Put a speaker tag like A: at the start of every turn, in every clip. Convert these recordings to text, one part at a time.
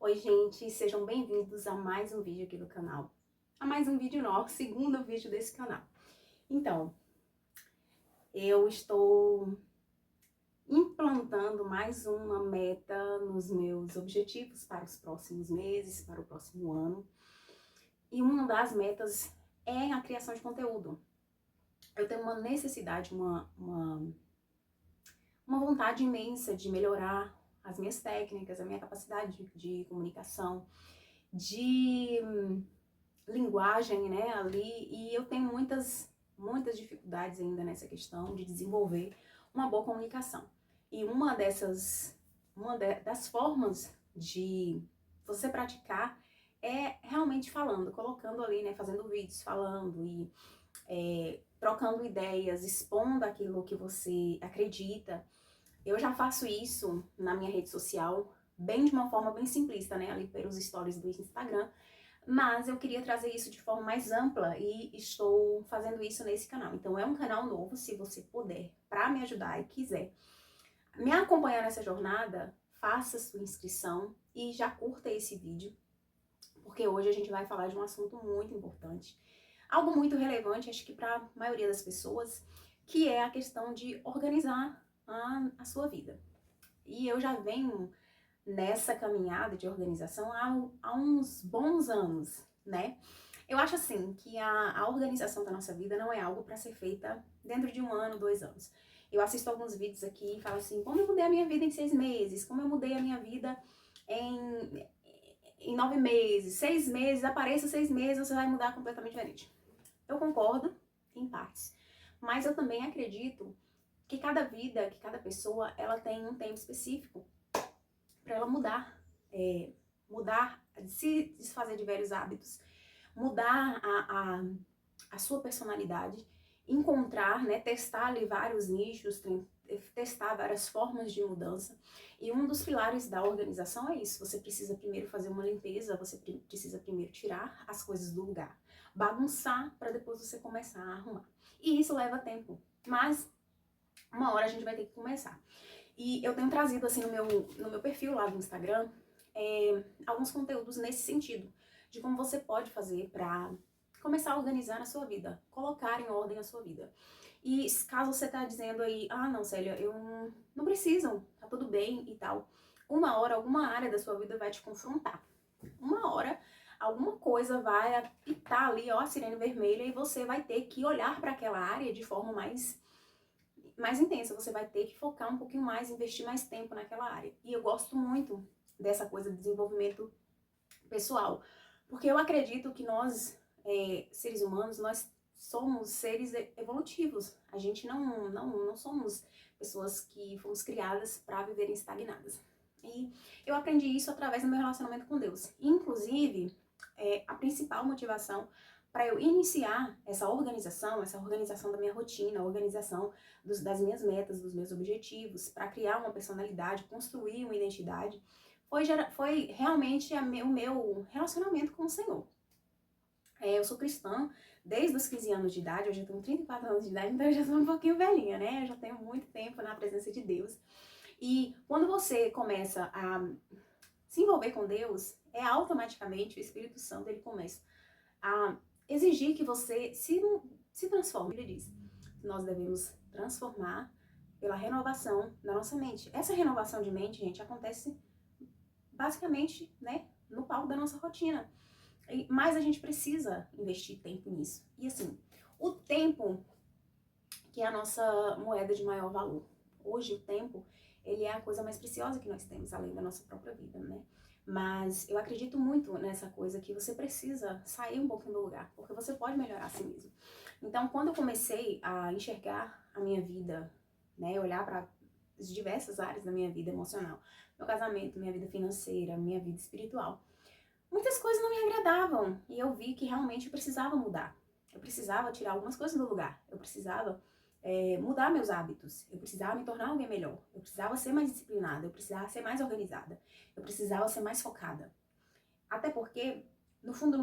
A: Oi, gente, sejam bem-vindos a mais um vídeo aqui do canal. A mais um vídeo nosso, segundo vídeo desse canal. Então, eu estou implantando mais uma meta nos meus objetivos para os próximos meses, para o próximo ano. E uma das metas é a criação de conteúdo. Eu tenho uma necessidade, uma vontade imensa de melhorar as minhas técnicas, a minha capacidade de comunicação, de linguagem, né, ali, e eu tenho muitas dificuldades ainda nessa questão de desenvolver uma boa comunicação. E das formas de você praticar é realmente falando, colocando ali, né, fazendo vídeos, falando e trocando ideias, expondo aquilo que você acredita. Eu já faço isso na minha rede social, bem de uma forma bem simplista, né, ali pelos stories do Instagram, mas eu queria trazer isso de forma mais ampla e estou fazendo isso nesse canal. Então é um canal novo, se você puder, para me ajudar e quiser me acompanhar nessa jornada, faça sua inscrição e já curta esse vídeo, porque hoje a gente vai falar de um assunto muito importante, algo muito relevante, acho que para a maioria das pessoas, que é a questão de organizar a sua vida. E eu já venho nessa caminhada de organização há uns bons anos, né? Eu acho assim que a organização da nossa vida não é algo para ser feita dentro de 1 ano, 2 anos. Eu assisto alguns vídeos aqui e falo assim, como eu mudei a minha vida em 6 meses, como eu mudei a minha vida em 9 meses, 6 meses, apareça 6 meses, você vai mudar completamente diferente. Eu concordo, em partes, mas eu também acredito que cada vida, que cada pessoa, ela tem um tempo específico para ela mudar, se desfazer de velhos hábitos, mudar a sua personalidade, encontrar, né, testar ali vários nichos, testar várias formas de mudança. E um dos pilares da organização é isso, você precisa primeiro fazer uma limpeza, você precisa primeiro tirar as coisas do lugar, bagunçar para depois você começar a arrumar. E isso leva tempo, mas uma hora a gente vai ter que começar. E eu tenho trazido assim no meu perfil lá do Instagram alguns conteúdos nesse sentido, de como você pode fazer para começar a organizar a sua vida, colocar em ordem a sua vida. E caso você tá dizendo aí, ah não, Célia, eu não preciso, tá tudo bem e tal, uma hora alguma área da sua vida vai te confrontar. Uma hora alguma coisa vai apitar ali, ó, a sirene vermelha, e você vai ter que olhar para aquela área de forma mais intensa, você vai ter que focar um pouquinho mais, investir mais tempo naquela área. E eu gosto muito dessa coisa de desenvolvimento pessoal, porque eu acredito que nós, seres humanos, nós somos seres evolutivos. A gente não somos pessoas que fomos criadas para viverem estagnadas. E eu aprendi isso através do meu relacionamento com Deus. Inclusive, a principal motivação para eu iniciar essa organização da minha rotina, a organização das minhas metas, dos meus objetivos, para criar uma personalidade, construir uma identidade, foi realmente o meu relacionamento com o Senhor. Eu sou cristã desde os 15 anos de idade, hoje eu tenho 34 anos de idade, então eu já sou um pouquinho velhinha, né? Eu já tenho muito tempo na presença de Deus. E quando você começa a se envolver com Deus, automaticamente o Espírito Santo ele começa a exigir que você se transforme. Ele diz que nós devemos transformar pela renovação da nossa mente. Essa renovação de mente, gente, acontece basicamente, né, no palco da nossa rotina. Mas a gente precisa investir tempo nisso. E assim, o tempo que é a nossa moeda de maior valor. Hoje o tempo, ele é a coisa mais preciosa que nós temos, além da nossa própria vida, né? Mas eu acredito muito nessa coisa que você precisa sair um pouquinho do lugar, porque você pode melhorar a si mesmo. Então, quando eu comecei a enxergar a minha vida, né, olhar para as diversas áreas da minha vida emocional, meu casamento, minha vida financeira, minha vida espiritual, muitas coisas não me agradavam e eu vi que realmente eu precisava mudar. Eu precisava tirar algumas coisas do lugar, eu precisava mudar meus hábitos, eu precisava me tornar alguém melhor, eu precisava ser mais disciplinada, eu precisava ser mais organizada, eu precisava ser mais focada. Até porque, no fundo,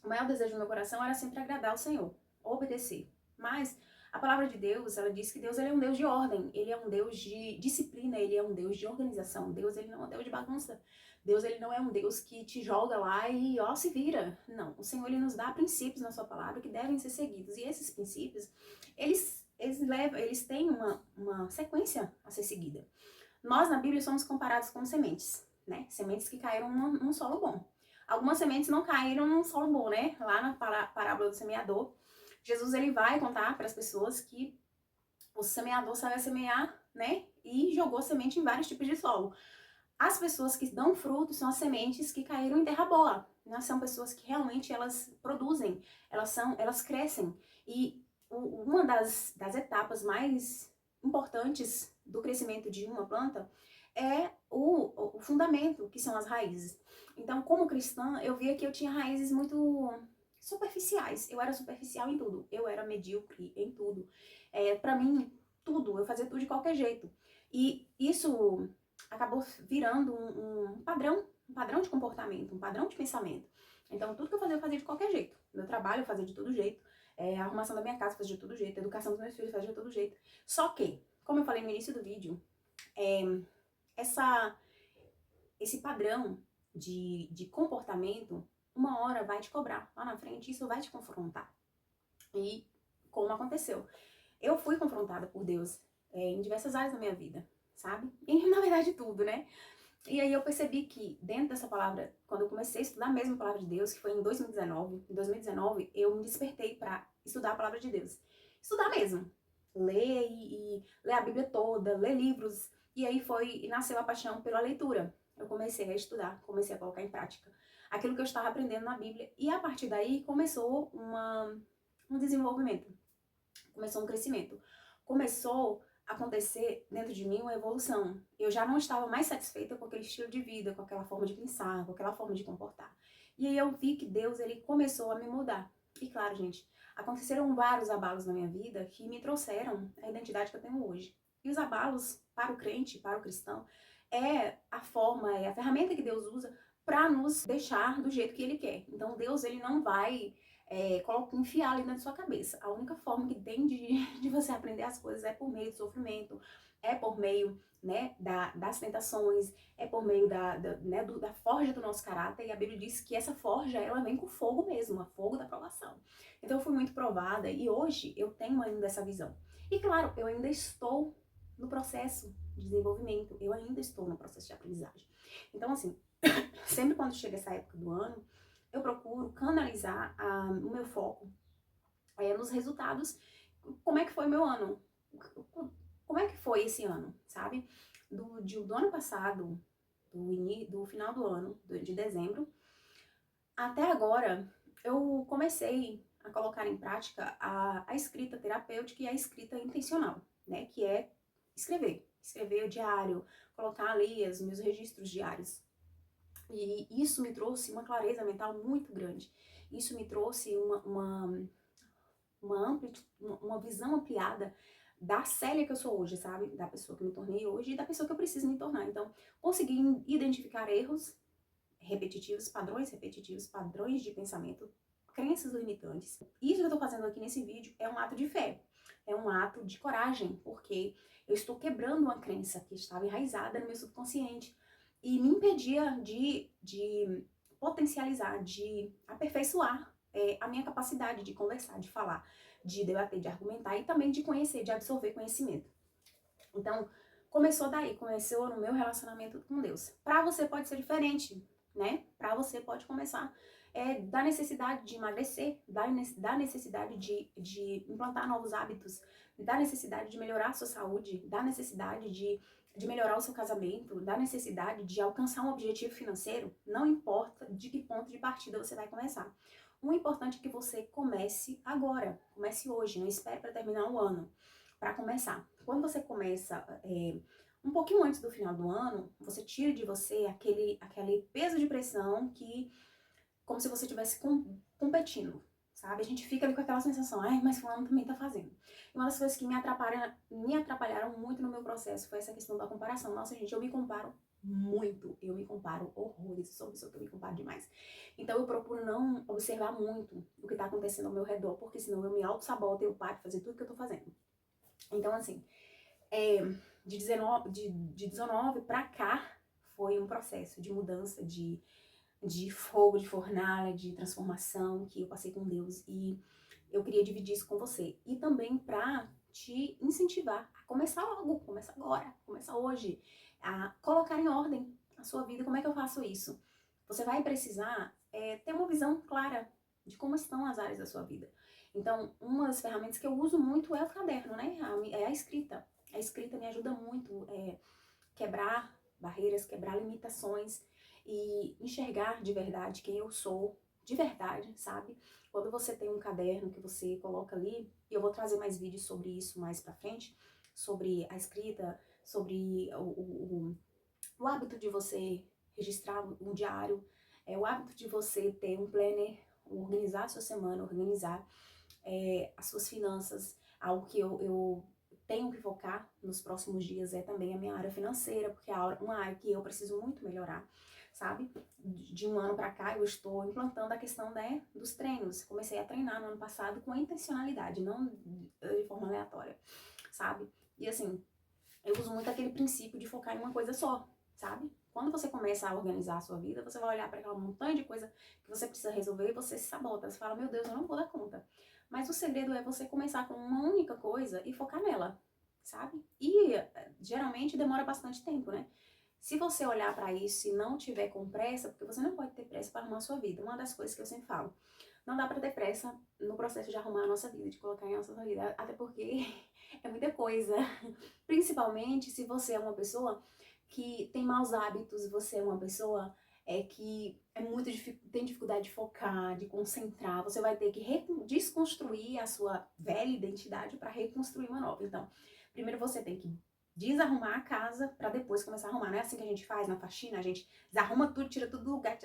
A: o maior desejo do meu coração era sempre agradar ao Senhor, obedecer. Mas A palavra de Deus, ela diz que Deus ele é um Deus de ordem, ele é um Deus de disciplina, ele é um Deus de organização. Deus ele não é um Deus de bagunça. Deus ele não é um Deus que te joga lá e ó, se vira. Não, o Senhor ele nos dá princípios na sua palavra que devem ser seguidos. E esses princípios, eles têm uma sequência a ser seguida. Nós na Bíblia somos comparados com sementes, né? Sementes que caíram num solo bom. Algumas sementes não caíram num solo bom, né? Lá na parábola do semeador, Jesus ele vai contar para as pessoas que o semeador sabe semear, né? E jogou semente em vários tipos de solo. As pessoas que dão fruto são as sementes que caíram em terra boa. Né? São pessoas que realmente elas produzem, elas crescem. E uma das etapas mais importantes do crescimento de uma planta é o fundamento, que são as raízes. Então, como cristã, eu via que eu tinha raízes muito superficiais. Eu era superficial em tudo. Eu era medíocre em tudo. Para mim, tudo. Eu fazia tudo de qualquer jeito. E isso acabou virando um padrão de comportamento, um padrão de pensamento. Então, tudo que eu fazia de qualquer jeito. Meu trabalho eu fazia de todo jeito. A arrumação da minha casa eu fazia de todo jeito. A educação dos meus filhos eu fazia de todo jeito. Só que, como eu falei no início do vídeo, esse padrão de comportamento, uma hora vai te cobrar. Lá na frente, isso vai te confrontar. E como aconteceu? Eu fui confrontada por Deus em diversas áreas da minha vida, sabe? E na verdade tudo, né? E aí eu percebi que dentro dessa palavra, quando eu comecei a estudar mesmo a palavra de Deus, que foi em 2019 eu me despertei para estudar a palavra de Deus. Estudar mesmo. Ler e ler a Bíblia toda, ler livros. E aí nasceu a paixão pela leitura. Eu comecei a estudar, comecei a colocar em prática aquilo que eu estava aprendendo na Bíblia. E a partir daí começou um desenvolvimento, começou um crescimento. Começou a acontecer dentro de mim uma evolução. Eu já não estava mais satisfeita com aquele estilo de vida, com aquela forma de pensar, com aquela forma de comportar. E aí eu vi que Deus, ele começou a me mudar. E claro, gente, aconteceram vários abalos na minha vida que me trouxeram a identidade que eu tenho hoje. E os abalos, para o crente, para o cristão, é a ferramenta que Deus usa para nos deixar do jeito que ele quer. Então Deus, ele não vai enfiar ali na sua cabeça. A única forma que tem de você aprender as coisas é por meio do sofrimento, é por meio, né, das tentações, é por meio da forja do nosso caráter. E a Bíblia diz que essa forja, ela vem com fogo mesmo, a fogo da provação. Então eu fui muito provada e hoje eu tenho ainda essa visão. E claro, eu ainda estou no processo de desenvolvimento, eu ainda estou no processo de aprendizagem. Então assim, sempre quando chega essa época do ano, eu procuro canalizar o meu foco nos resultados. Como é que foi o meu ano? Como é que foi esse ano, sabe? Do ano passado, do final do ano, de dezembro, até agora, eu comecei a colocar em prática a escrita terapêutica e a escrita intencional, né? Que é escrever o diário, colocar ali os meus registros diários. E isso me trouxe uma clareza mental muito grande. Isso me trouxe uma visão ampliada da Célia que eu sou hoje, sabe? Da pessoa que eu me tornei hoje e da pessoa que eu preciso me tornar. Então, consegui identificar erros repetitivos, padrões de pensamento, crenças limitantes. Isso que eu tô fazendo aqui nesse vídeo é um ato de fé, é um ato de coragem, porque eu estou quebrando uma crença que estava enraizada no meu subconsciente e me impedia de potencializar, de aperfeiçoar a minha capacidade de conversar, de falar, de debater, de argumentar e também de conhecer, de absorver conhecimento. Então, começou no meu relacionamento com Deus. Para você pode ser diferente, né? Para você pode começar da necessidade de emagrecer, da necessidade de implantar novos hábitos, da necessidade de melhorar a sua saúde, da necessidade de melhorar o seu casamento, da necessidade de alcançar um objetivo financeiro. Não importa de que ponto de partida você vai começar. O importante é que você comece agora, comece hoje, não espere para terminar o ano, para começar. Quando você começa um pouquinho antes do final do ano, você tira de você aquele peso de pressão que, como se você estivesse competindo, sabe? A gente fica ali com aquela sensação, mas fulano também tá fazendo. E uma das coisas que me atrapalharam muito no meu processo foi essa questão da comparação. Nossa, gente, eu me comparo muito. Eu me comparo horrores, sou uma pessoa que eu me comparo demais. Então eu procuro não observar muito o que tá acontecendo ao meu redor, porque senão eu me auto-saboto e eu paro de fazer tudo que eu tô fazendo. Então, assim, de 19 pra cá foi um processo de mudança, de fogo, de fornalha, de transformação que eu passei com Deus, e eu queria dividir isso com você. E também pra te incentivar a começar logo, começa agora, começa hoje, a colocar em ordem a sua vida. Como é que eu faço isso? Você vai precisar ter uma visão clara de como estão as áreas da sua vida. Então, uma das ferramentas que eu uso muito é o caderno, né? É a escrita. A escrita me ajuda muito quebrar barreiras, quebrar limitações e enxergar de verdade quem eu sou, de verdade, sabe? Quando você tem um caderno que você coloca ali, e eu vou trazer mais vídeos sobre isso mais pra frente, sobre a escrita, sobre o hábito de você registrar um diário, o hábito de você ter um planner, organizar a sua semana, organizar as suas finanças. Algo que eu tenho que focar nos próximos dias é também a minha área financeira, porque é uma área que eu preciso muito melhorar, sabe? De um ano pra cá eu estou implantando a questão, né, dos treinos. Comecei a treinar no ano passado com intencionalidade, não de forma aleatória, sabe? E assim, eu uso muito aquele princípio de focar em uma coisa só, sabe? Quando você começa a organizar a sua vida, você vai olhar para aquela montanha de coisa que você precisa resolver e você se sabota. Você fala, meu Deus, eu não vou dar conta. Mas o segredo é você começar com uma única coisa e focar nela, sabe? E geralmente demora bastante tempo, né? Se você olhar para isso e não tiver com pressa, porque você não pode ter pressa para arrumar a sua vida. Uma das coisas que eu sempre falo, não dá para ter pressa no processo de arrumar a nossa vida, de colocar em nossa vida, até porque é muita coisa. Principalmente se você é uma pessoa que tem maus hábitos, você é uma pessoa que tem dificuldade de focar, de concentrar, você vai ter que desconstruir a sua velha identidade para reconstruir uma nova. Então, primeiro você tem que desarrumar a casa para depois começar a arrumar. Não é assim que a gente faz na faxina, a gente desarruma tudo, tira tudo do lugar,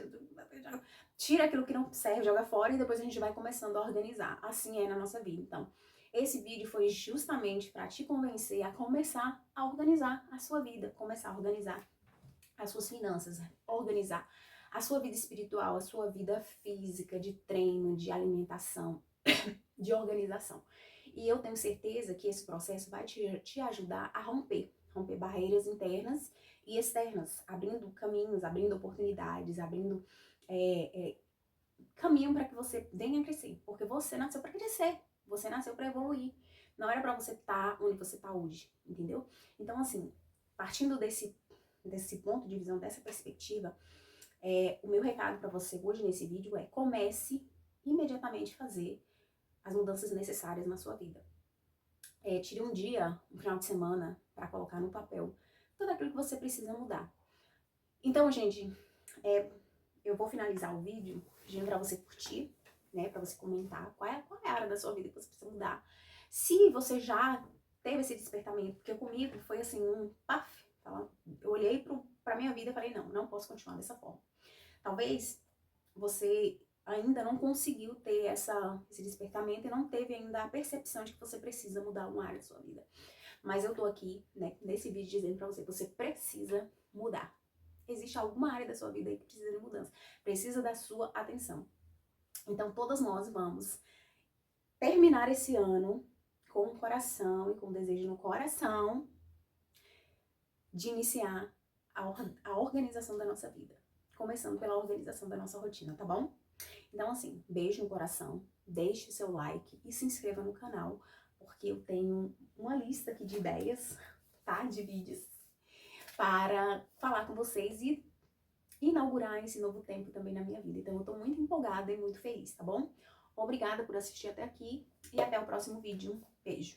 A: tira aquilo que não serve, joga fora e depois a gente vai começando a organizar. Assim é na nossa vida. Então, esse vídeo foi justamente para te convencer a começar a organizar a sua vida, começar a organizar as suas finanças, organizar a sua vida espiritual, a sua vida física, de treino, de alimentação, de organização. E eu tenho certeza que esse processo vai te ajudar a romper barreiras internas e externas, abrindo caminhos, abrindo oportunidades, abrindo caminho para que você venha a crescer, porque você nasceu para crescer, você nasceu para evoluir, não era para você estar onde você está hoje, entendeu? Então, assim, partindo desse ponto de visão, dessa perspectiva, o meu recado para você hoje nesse vídeo é: comece imediatamente a fazer as mudanças necessárias na sua vida. Tire um dia, um final de semana, para colocar no papel tudo aquilo que você precisa mudar. Então, gente, eu vou finalizar o vídeo pedindo para você curtir, né, para você comentar qual é a área da sua vida que você precisa mudar. Se você já teve esse despertamento, porque comigo foi assim, um paf, eu olhei pra minha vida e falei, não posso continuar dessa forma. Talvez você ainda não conseguiu ter esse despertamento e não teve ainda a percepção de que você precisa mudar uma área da sua vida. Mas eu tô aqui, né, nesse vídeo dizendo pra você precisa mudar. Existe alguma área da sua vida aí que precisa de mudança, precisa da sua atenção. Então todas nós vamos terminar esse ano com o coração e com o desejo no coração de iniciar a organização da nossa vida. Começando pela organização da nossa rotina, tá bom? Então, assim, beijo no coração, deixe o seu like e se inscreva no canal, porque eu tenho uma lista aqui de ideias, tá? De vídeos para falar com vocês e inaugurar esse novo tempo também na minha vida. Então, eu tô muito empolgada e muito feliz, tá bom? Obrigada por assistir até aqui e até o próximo vídeo. Beijo!